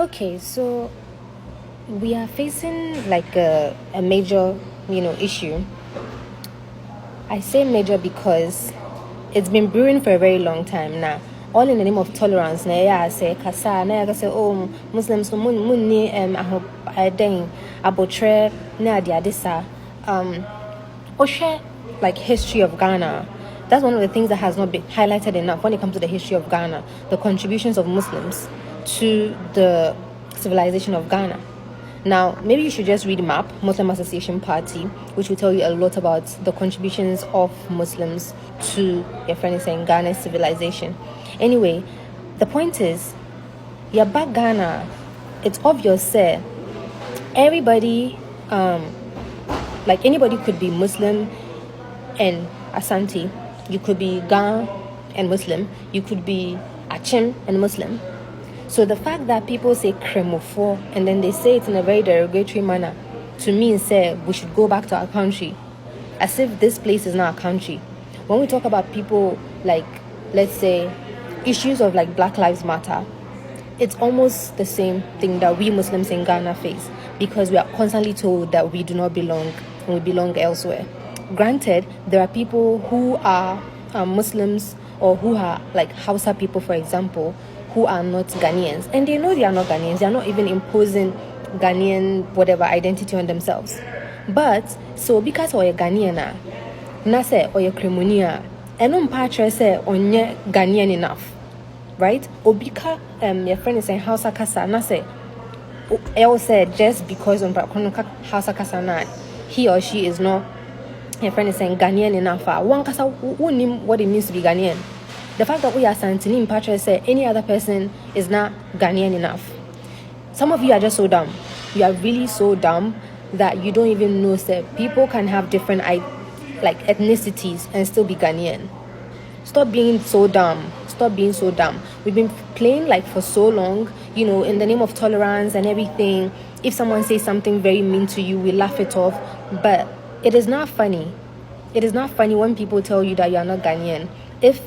Okay, so we are facing like a major, issue. I say major because it's been brewing for a very long time now. All in the name of tolerance. Na yeah, say kasa. Na yeah, say oh Muslims no munni then abotre na diadisa. Oshe like history of Ghana. That's one of the things that has not been highlighted enough when it comes to the history of Ghana. The contributions of Muslims to the civilization of Ghana. Now, maybe you should just read MAP, Muslim Association Party, which will tell you a lot about the contributions of Muslims to, your friend is saying, Ghana's civilization. Anyway, the point is, you're back Ghana. It's obvious, sir. Everybody, like anybody could be Muslim and Asante. You could be Ga and Muslim. You could be Achim and Muslim. So the fact that people say Kremofo and then they say it in a very derogatory manner, to me, say we should go back to our country, as if this place is not our country. When we talk about people like, let's say, issues of like Black Lives Matter, it's almost the same thing that we Muslims in Ghana face, because we are constantly told that we do not belong and we belong elsewhere. Granted, there are people who are Muslims or who are like Hausa people, for example, who are not Ghanaians, and they know they are not Ghanaians. They are not even imposing Ghanaian whatever identity on themselves. But so because you're Ghanaian, na say or you're Cremonia, and on patre say on ye Ghanaian enough, right? Obika your friend is saying Hausa Kasa, na say I said just because on Hausa Kasa na he or she is not, your friend is saying Ghanaian enough. One Kasa who knew what it means to be Ghanaian. The fact that we are Santini Patra say any other person is not Ghanaian enough. Some of you are just so dumb. You are really so dumb that you don't even know that people can have different like ethnicities and still be Ghanaian. Stop being so dumb. Stop being so dumb. We've been playing like for so long, in the name of tolerance and everything. If someone says something very mean to you, we laugh it off. But it is not funny. It is not funny when people tell you that you are not Ghanaian. If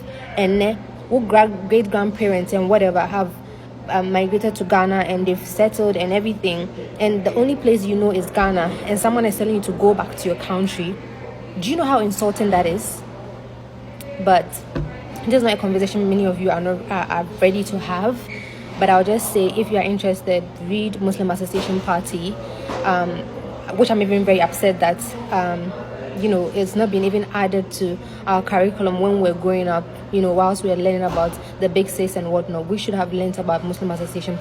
great grandparents and whatever have migrated to Ghana and they've settled and everything, and the only place you know is Ghana, and someone is telling you to go back to your country, do you know how insulting that is? But this is not a conversation many of you are ready to have. But I'll just say, if you are interested, read Muslim Association Party, which I'm even very upset that it's not been even added to our curriculum when we're growing up, whilst we're learning about the big six and whatnot. We should have learned about Muslim Association